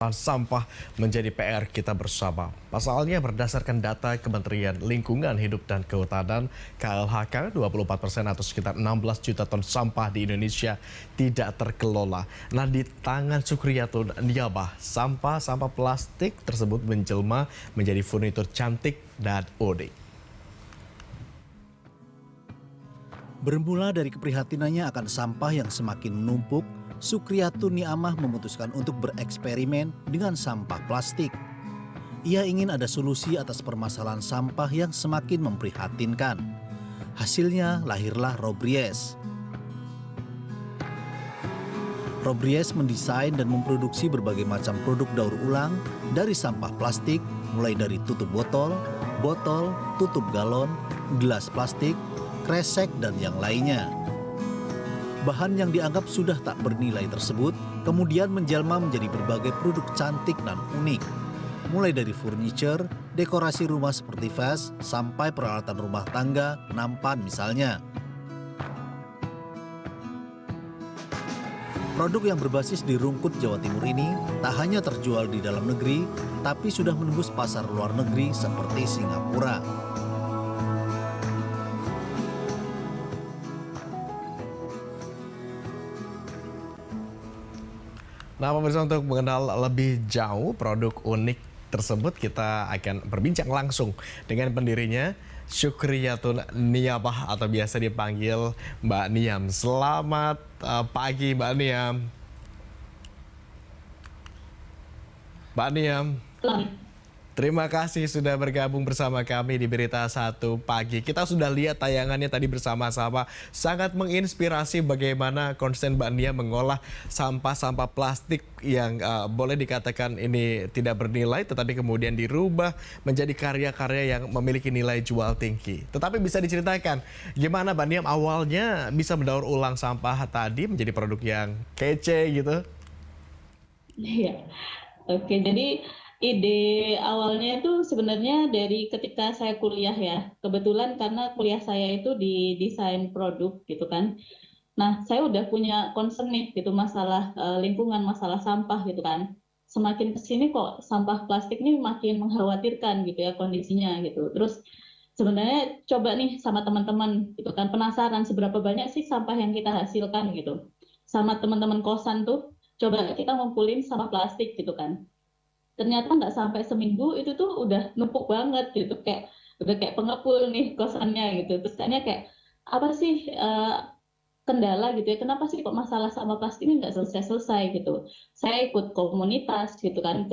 Sampah menjadi PR kita bersama. Pasalnya berdasarkan data Kementerian Lingkungan Hidup dan Kehutanan KLHK, 24% atau sekitar 16 juta ton sampah di Indonesia tidak terkelola. Nah, di tangan Sukriyatun Niabah, sampah-sampah plastik tersebut menjelma menjadi furnitur cantik dan unik. Bermula dari keprihatinannya akan sampah yang semakin menumpuk, Sukriyatun Niamah memutuskan untuk bereksperimen dengan sampah plastik. Ia ingin ada solusi atas permasalahan sampah yang semakin memprihatinkan. Hasilnya lahirlah Robries. Robries mendesain dan memproduksi berbagai macam produk daur ulang dari sampah plastik, mulai dari tutup botol, tutup galon, gelas plastik, kresek, dan yang lainnya. Bahan yang dianggap sudah tak bernilai tersebut kemudian menjelma menjadi berbagai produk cantik dan unik. Mulai dari furniture, dekorasi rumah seperti vas, sampai peralatan rumah tangga, nampan misalnya. Produk yang berbasis di Rungkut, Jawa Timur ini tak hanya terjual di dalam negeri, tapi sudah menembus pasar luar negeri seperti Singapura. Nah, pemirsa, untuk mengenal lebih jauh produk unik tersebut, kita akan berbincang langsung dengan pendirinya, Sukriyatun Niabah atau biasa dipanggil Mbak Niam. Selamat pagi, Mbak Niam. Mbak Niam, terima kasih sudah bergabung bersama kami di Berita Satu Pagi. Kita sudah lihat tayangannya tadi bersama-sama. Sangat menginspirasi bagaimana konsen Mbak Nia mengolah sampah-sampah plastik yang boleh dikatakan ini tidak bernilai, tetapi kemudian dirubah menjadi karya-karya yang memiliki nilai jual tinggi. Tetapi bisa diceritakan gimana Mbak Nia awalnya bisa mendaur ulang sampah tadi menjadi produk yang kece gitu? Iya, oke. Jadi ide awalnya itu sebenarnya dari ketika saya kuliah ya. Kebetulan karena kuliah saya itu di desain produk gitu kan. Nah, saya udah punya concern nih gitu masalah lingkungan, masalah sampah gitu kan. Semakin kesini kok sampah plastik ini makin mengkhawatirkan gitu ya kondisinya gitu. Terus sebenarnya coba nih sama teman-teman gitu kan, penasaran seberapa banyak sih sampah yang kita hasilkan gitu. Sama teman-teman kosan tuh coba kita ngumpulin sampah plastik gitu kan. Ternyata nggak sampai seminggu itu tuh udah numpuk banget gitu, kayak udah kayak pengepul nih kosannya gitu. Terus kayaknya kayak apa sih kendala gitu ya, kenapa sih kok masalah sampah plastik ini nggak selesai-selesai gitu. Saya ikut komunitas gitu kan,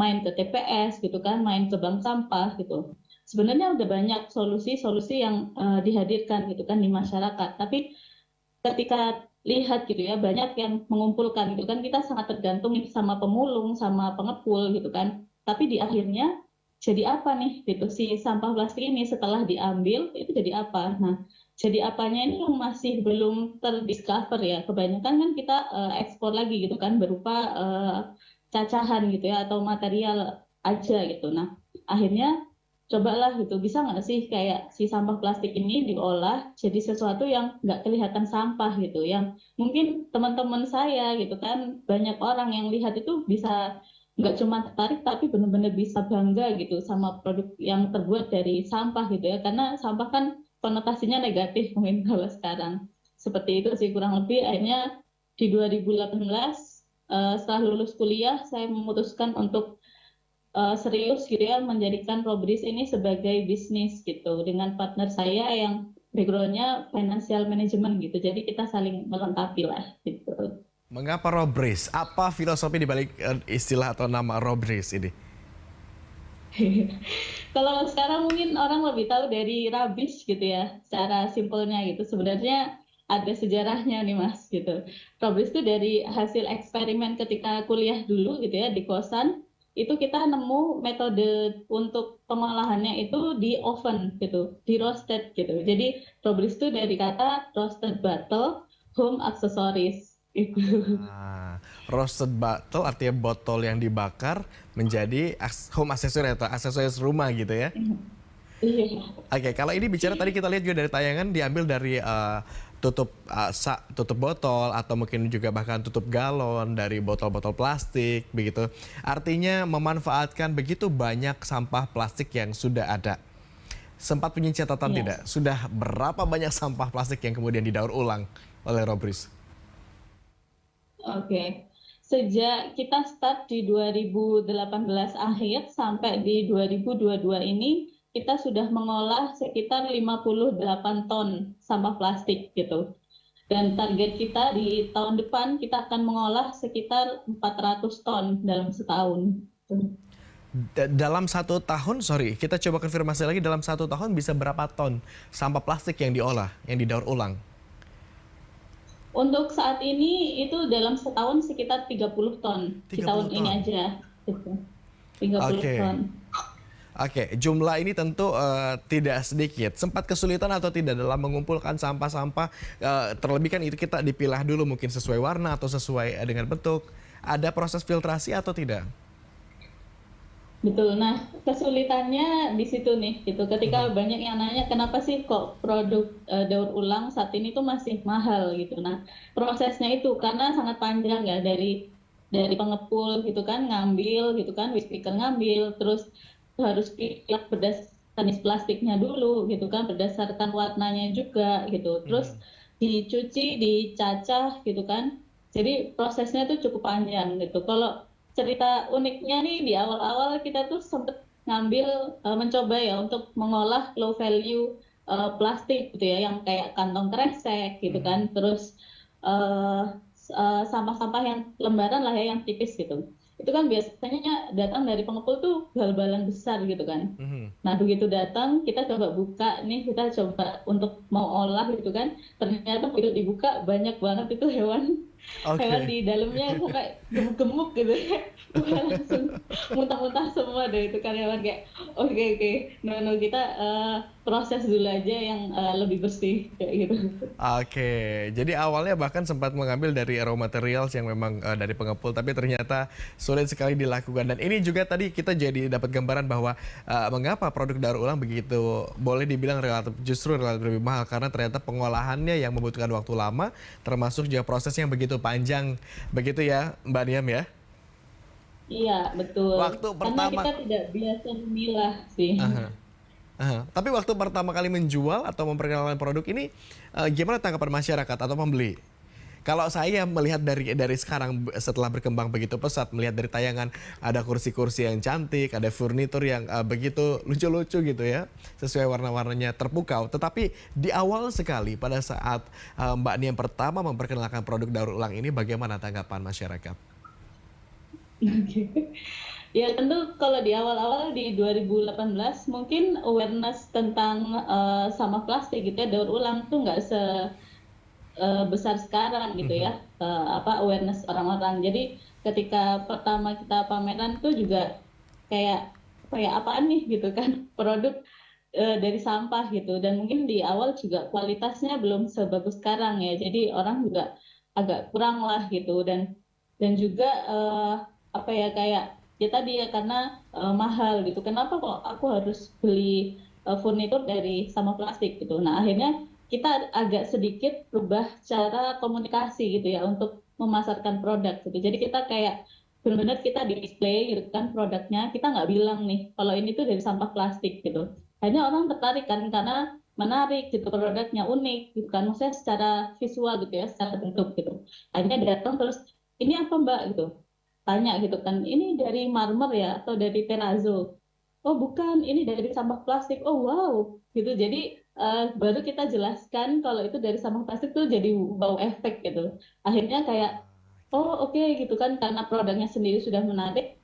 main ke TPS gitu kan, main ke bank sampah gitu. Sebenarnya udah banyak solusi-solusi yang dihadirkan gitu kan di masyarakat, tapi ketika lihat gitu ya banyak yang mengumpulkan gitu kan, kita sangat tergantung sama pemulung sama pengepul gitu kan, tapi di akhirnya jadi apa nih gitu si sampah plastik ini setelah diambil itu jadi apa. Nah, jadi apanya ini yang masih belum terdiscover ya. Kebanyakan kan kita ekspor lagi gitu kan berupa cacahan gitu ya atau material aja gitu. Nah, akhirnya cobalah gitu, bisa nggak sih kayak si sampah plastik ini diolah jadi sesuatu yang nggak kelihatan sampah gitu, yang mungkin teman-teman saya gitu kan, banyak orang yang lihat itu bisa nggak cuma tertarik tapi benar-benar bisa bangga gitu sama produk yang terbuat dari sampah gitu ya, karena sampah kan konotasinya negatif mungkin kalau sekarang. Seperti itu sih kurang lebih. Akhirnya di 2018 setelah lulus kuliah saya memutuskan untuk serius gitu ya menjadikan Robries ini sebagai bisnis gitu dengan partner saya yang backgroundnya financial management gitu, jadi kita saling melengkapi lah gitu. Mengapa Robries? Apa filosofi di balik istilah atau nama Robries ini? Kalau sekarang mungkin orang lebih tahu dari rubbish gitu ya, secara simpelnya gitu. Sebenarnya ada sejarahnya nih Mas gitu. Robries itu dari hasil eksperimen ketika kuliah dulu gitu ya di kosan. Itu kita nemu metode untuk pengolahannya itu di oven gitu, di roasted gitu. Jadi Robries itu dari kata roasted bottle home accessories gitu. Ah, roasted bottle artinya botol yang dibakar menjadi home accessory atau aksesoris rumah gitu ya. Iya. Oke, kalau ini bicara tadi kita lihat juga dari tayangan diambil dari tutup botol atau mungkin juga bahkan tutup galon dari botol-botol plastik begitu. Artinya memanfaatkan begitu banyak sampah plastik yang sudah ada. Sempat punya catatan Iya. tidak? Sudah berapa banyak sampah plastik yang kemudian didaur ulang oleh Robris? Oke. Sejak kita start di 2018 akhir sampai di 2022 ini, kita sudah mengolah sekitar 58 ton sampah plastik gitu. Dan target kita di tahun depan kita akan mengolah sekitar 400 ton dalam setahun. Dalam 1 tahun, sorry, kita coba konfirmasi lagi, dalam 1 tahun bisa berapa ton sampah plastik yang diolah, yang didaur ulang? Untuk saat ini itu dalam setahun sekitar 30 ton. Di 30 tahun ini ton. aja. Gitu. 30 Oke. ton. Oke, jumlah ini tentu tidak sedikit. Sempat kesulitan atau tidak dalam mengumpulkan sampah-sampah? Terlebih kan itu kita dipilah dulu mungkin sesuai warna atau sesuai dengan bentuk. Ada proses filtrasi atau tidak? Betul. Nah, kesulitannya di situ nih, gitu. Ketika banyak yang nanya, kenapa sih kok produk daur ulang saat ini tuh masih mahal gitu. Nah, prosesnya itu karena sangat panjang ya dari pengepul gitu kan, ngambil gitu kan, waste picker ngambil, terus harus pilih berdasarkan jenis plastiknya dulu gitu kan, berdasarkan warnanya juga gitu. Terus dicuci, dicacah gitu kan. Jadi prosesnya tuh cukup panjang gitu. Kalau cerita uniknya nih di awal-awal kita tuh sempat ngambil mencoba ya untuk mengolah low value plastik gitu ya yang kayak kantong kresek gitu kan, terus sampah-sampah yang lembaran lah ya yang tipis gitu. Itu kan biasanya datang dari pengepul tuh bal-balan besar gitu kan. Nah begitu datang kita coba buka nih, kita coba untuk mau olah gitu kan, ternyata begitu dibuka banyak banget itu hewan Oke. di dalamnya sampai gemuk-gemuk gitu ya. Udah langsung muntah-muntah semua deh itu karyawan kayak oke, no kita proses dulu aja yang lebih bersih kayak gitu. Oke, jadi awalnya bahkan sempat mengambil dari raw materials yang memang dari pengepul, tapi ternyata sulit sekali dilakukan. Dan ini juga tadi kita jadi dapat gambaran bahwa mengapa produk daur ulang begitu boleh dibilang justru relatif lebih mahal karena ternyata pengolahannya yang membutuhkan waktu lama, termasuk juga proses yang begitu panjang, begitu ya Mbak Niam ya? Iya betul. Waktu Karena pertama, kita tidak biasa memilah sih. Aha, aha. Tapi waktu pertama kali menjual atau memperkenalkan produk ini, gimana tanggapan masyarakat atau pembeli? Kalau saya melihat dari sekarang setelah berkembang begitu pesat, melihat dari tayangan ada kursi-kursi yang cantik, ada furnitur yang begitu lucu-lucu gitu ya, sesuai warna-warnanya terpukau. Tetapi di awal sekali pada saat Mbak Niam pertama memperkenalkan produk daur ulang ini, bagaimana tanggapan masyarakat? Oke. Ya tentu kalau di awal-awal di 2018 mungkin awareness tentang sampah plastik gitu ya daur ulang tuh nggak sebesar sekarang gitu ya, awareness orang-orang. Jadi ketika pertama kita pameran tuh juga kayak apaan nih gitu kan produk dari sampah gitu, dan mungkin di awal juga kualitasnya belum sebagus sekarang ya, jadi orang juga agak kurang lah gitu, dan juga apa ya kayak ya tadi ya karena mahal gitu. Kenapa kok aku harus beli furnitur dari sampah plastik gitu. Nah, akhirnya kita agak sedikit berubah cara komunikasi gitu ya untuk memasarkan produk gitu. Jadi kita kayak benar-benar kita di display gitu kan produknya. Kita nggak bilang nih kalau ini tuh dari sampah plastik gitu. Akhirnya orang tertarik kan karena menarik gitu, produknya unik gitu kan. Maksudnya secara visual gitu ya, secara bentuk gitu. Akhirnya datang terus ini apa Mbak gitu, tanya gitu kan, ini dari marmer ya atau dari terrazzo? Oh bukan, ini dari sampah plastik. Oh wow, gitu. Jadi baru kita jelaskan kalau itu dari sampah plastik tuh jadi wow efek gitu. Akhirnya kayak oh oke gitu kan, karena produknya sendiri sudah menarik.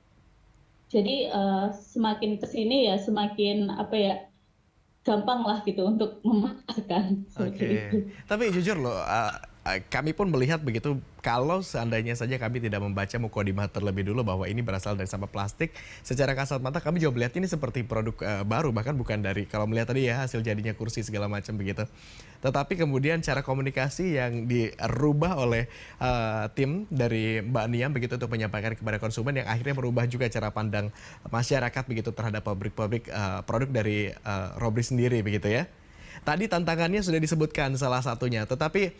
Jadi semakin kesini ya semakin apa ya gampang lah gitu untuk memasarkan seperti itu. Oke, tapi jujur loh, kami pun melihat begitu, kalau seandainya saja kami tidak membaca mukadimah terlebih dulu bahwa ini berasal dari sampah plastik, secara kasat mata kami juga melihat ini seperti produk baru, bahkan bukan dari, kalau melihat tadi ya hasil jadinya kursi segala macam begitu. Tetapi kemudian cara komunikasi yang dirubah oleh tim dari Mbak Niam begitu untuk menyampaikan kepada konsumen yang akhirnya merubah juga cara pandang masyarakat begitu terhadap pabrik-pabrik produk dari Robris sendiri begitu ya. Tadi tantangannya sudah disebutkan salah satunya, tetapi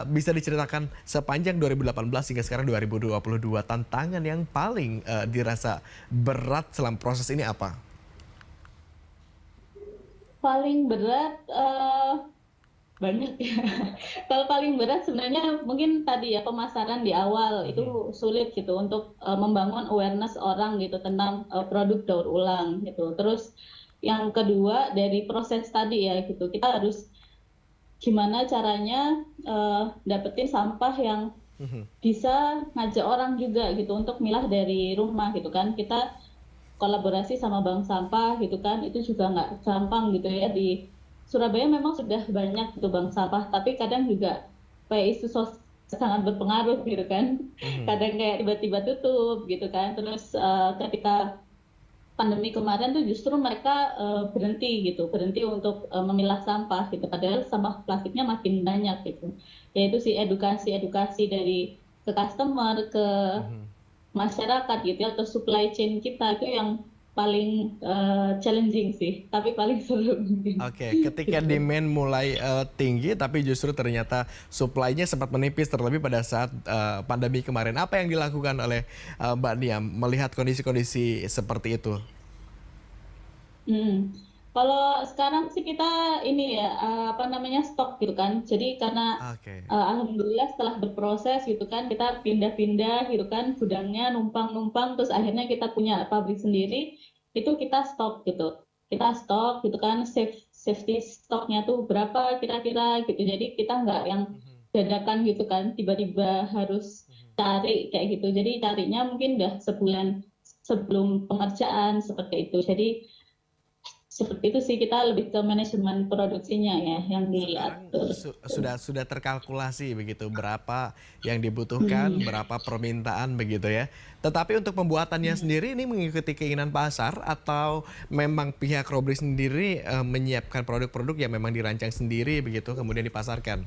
bisa diceritakan sepanjang 2018 hingga sekarang 2022, tantangan yang paling dirasa berat selama proses ini apa? Paling berat banyak ya. Kalau paling berat sebenarnya mungkin tadi ya pemasaran di awal itu sulit gitu untuk membangun awareness orang gitu tentang produk daur ulang gitu. Terus yang kedua dari proses tadi ya gitu, kita harus gimana caranya dapetin sampah yang bisa ngajak orang juga gitu untuk milah dari rumah gitu kan. Kita kolaborasi sama bank sampah gitu kan, itu juga nggak gampang gitu ya. Di Surabaya memang sudah banyak gitu bank sampah, tapi kadang juga kayak isu sangat berpengaruh gitu kan. Kadang kayak tiba-tiba tutup gitu kan. Terus ketika pandemi kemarin tuh justru mereka berhenti untuk memilah sampah gitu. Padahal sampah plastiknya makin banyak gitu. Yaitu sih edukasi dari ke customer, ke masyarakat gitu ya, atau supply chain kita itu yang paling challenging sih, tapi paling seru mungkin. Oke, ketika Gitu. demand mulai tinggi, tapi justru ternyata supply-nya sempat menipis, terlebih pada saat pandemi kemarin. Apa yang dilakukan oleh Mbak Nia melihat kondisi-kondisi seperti itu? Hmm. Kalau sekarang sih kita ini ya apa namanya stok gitu kan. Jadi karena Oke. alhamdulillah setelah berproses gitu kan kita pindah-pindah gitu kan gudangnya numpang-numpang terus akhirnya kita punya pabrik sendiri itu kita stok gitu. Kita stok gitu kan safety stoknya tuh berapa kira-kira gitu. Jadi kita nggak yang dadakan gitu kan tiba-tiba harus cari kayak gitu. Jadi carinya mungkin udah sebulan sebelum pengerjaan seperti itu. Jadi seperti itu sih kita lebih ke manajemen produksinya ya yang Sekarang diatur. sudah terkalkulasi begitu berapa yang dibutuhkan, Hmm. berapa permintaan begitu ya. Tetapi untuk pembuatannya sendiri ini mengikuti keinginan pasar atau memang pihak Robri sendiri menyiapkan produk-produk yang memang dirancang sendiri begitu kemudian dipasarkan?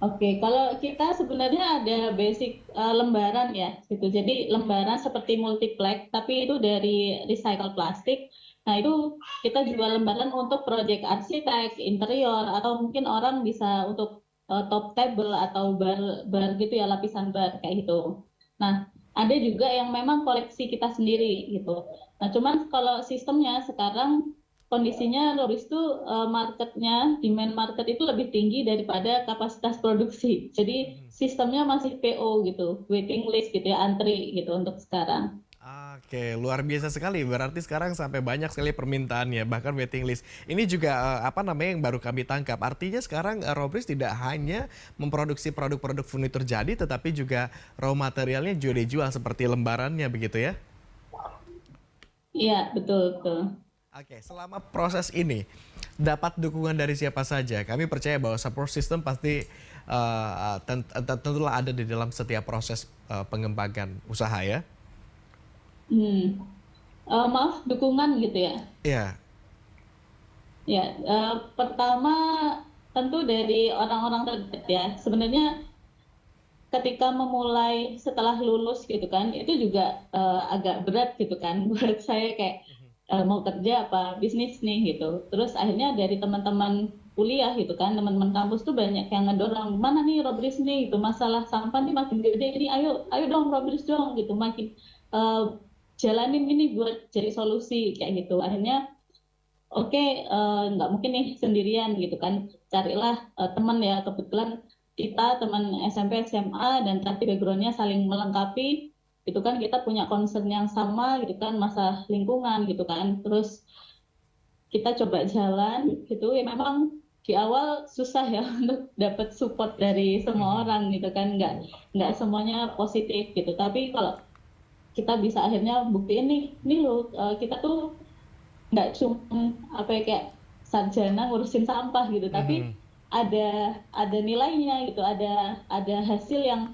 Oke, kalau kita sebenarnya ada basic lembaran ya, gitu. Jadi lembaran seperti multiplex, tapi itu dari recycle plastik. Nah itu kita jual lembaran untuk proyek arsitek, interior, atau mungkin orang bisa untuk top table atau bar gitu ya, lapisan bar kayak gitu. Nah ada juga yang memang koleksi kita sendiri gitu. Nah cuman kalau sistemnya sekarang kondisinya Loris tuh marketnya, demand market itu lebih tinggi daripada kapasitas produksi. Jadi sistemnya masih PO gitu, waiting list gitu ya, antri gitu untuk sekarang. Oke, luar biasa sekali. Berarti sekarang sampai banyak sekali permintaannya, bahkan waiting list. Ini juga apa namanya yang baru kami tangkap. Artinya sekarang Robris tidak hanya memproduksi produk-produk furnitur jadi, tetapi juga raw materialnya juga dijual seperti lembarannya begitu ya? Iya, betul, betul. Oke, selama proses ini dapat dukungan dari siapa saja. Kami percaya bahwa support system pasti tentulah ada di dalam setiap proses pengembangan usaha ya. Hmm. Maaf, dukungan gitu ya. Iya. Ya, pertama tentu dari orang-orang terdekat ya. Sebenarnya ketika memulai setelah lulus gitu kan, itu juga agak berat gitu kan buat saya kayak mau kerja apa bisnis nih gitu. Terus akhirnya dari teman-teman kuliah gitu kan, teman-teman kampus tuh banyak yang ngedorong, mana nih Robris nih gitu, masalah sampah nih makin gede ini, ayo dong Robris dong gitu, makin eh, jalanin ini buat cari solusi kayak gitu. Akhirnya oke, nggak mungkin nih sendirian gitu kan, carilah teman ya, kebetulan kita teman SMP SMA dan tapi backgroundnya saling melengkapi gitu kan, kita punya concern yang sama gitu kan, masalah lingkungan gitu kan. Terus kita coba jalan gitu ya, memang di awal susah ya untuk dapat support dari semua orang gitu kan, nggak semuanya positif gitu, tapi kalau kita bisa akhirnya buktiin nih loh, kita tuh nggak cuma apa ya kayak sarjana ngurusin sampah gitu, tapi ada nilainya gitu, ada hasil yang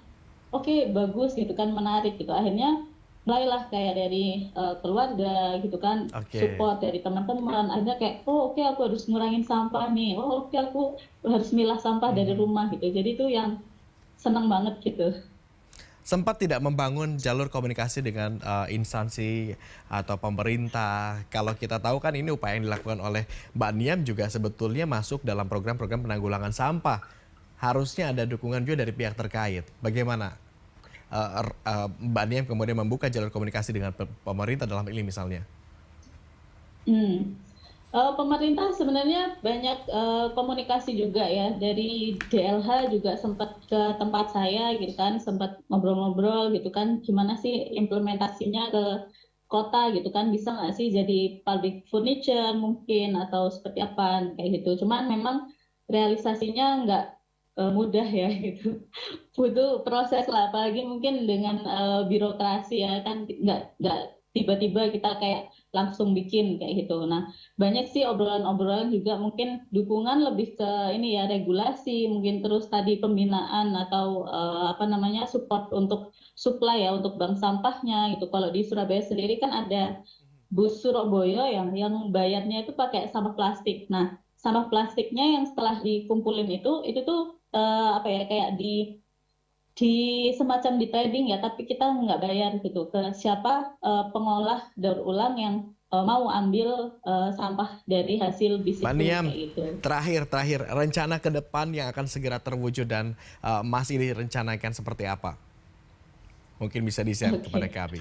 oke, bagus gitu kan, menarik gitu. Akhirnya mulailah kayak dari keluarga gitu kan, Oke. support dari teman-teman. Ada kayak oh oke, aku harus ngurangin sampah nih, oh oke, aku harus milah sampah dari rumah gitu. Jadi itu yang seneng banget gitu. sempat tidak membangun jalur komunikasi dengan instansi atau pemerintah. Kalau kita tahu kan ini upaya yang dilakukan oleh Mbak Niam juga sebetulnya masuk dalam program-program penanggulangan sampah. Harusnya ada dukungan juga dari pihak terkait. Bagaimana Mbak Niam kemudian membuka jalur komunikasi dengan pemerintah dalam ini misalnya? Hmm. Pemerintah sebenarnya banyak komunikasi juga ya, dari DLH juga sempat ke tempat saya gitu kan, sempat ngobrol-ngobrol gitu kan, gimana sih implementasinya ke kota gitu kan, bisa nggak sih jadi public furniture mungkin atau seperti apa kayak gitu. Cuman memang realisasinya nggak mudah ya gitu, butuh proses lah, apalagi mungkin dengan birokrasi ya kan, nggak tiba-tiba kita kayak langsung bikin kayak gitu. Nah, banyak sih obrolan-obrolan juga, mungkin dukungan lebih ke ini ya, regulasi mungkin, terus tadi pembinaan atau apa namanya, support untuk supply ya, untuk bank sampahnya gitu. Kalau di Surabaya sendiri kan ada bus Surabaya yang bayarnya itu pakai sampah plastik. Nah, sampah plastiknya yang setelah dikumpulin itu tuh apa ya, kayak di semacam di trading ya, tapi kita nggak bayar gitu ke siapa pengolah daur ulang yang mau ambil sampah dari hasil bis Mbak itu Niam, kayak gitu. terakhir rencana ke depan yang akan segera terwujud dan masih direncanakan seperti apa? Mungkin bisa di-share kepada Oke. kami.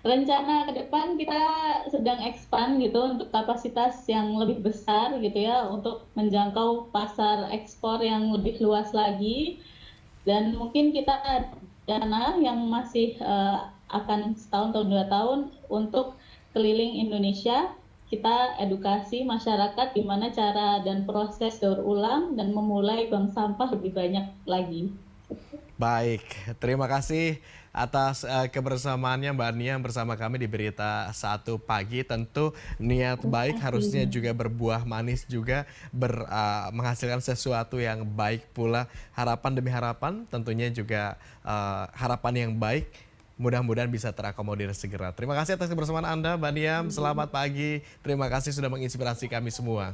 Rencana ke depan kita sedang expand gitu untuk kapasitas yang lebih besar gitu ya, untuk menjangkau pasar ekspor yang lebih luas lagi. Dan mungkin kita dana yang masih akan setahun atau 2 tahun untuk keliling Indonesia, kita edukasi masyarakat gimana cara dan proses daur ulang dan memulai bank sampah lebih banyak lagi. Baik, terima kasih atas kebersamaannya Mbak Nia bersama kami di Berita Satu Pagi. Tentu niat Terima baik harusnya kasih. juga berbuah manis juga, menghasilkan sesuatu yang baik pula. Harapan demi harapan, tentunya juga harapan yang baik. Mudah-mudahan bisa terakomodir segera. Terima kasih atas kebersamaan Anda, Mbak Niam. Selamat pagi. Terima kasih sudah menginspirasi kami semua.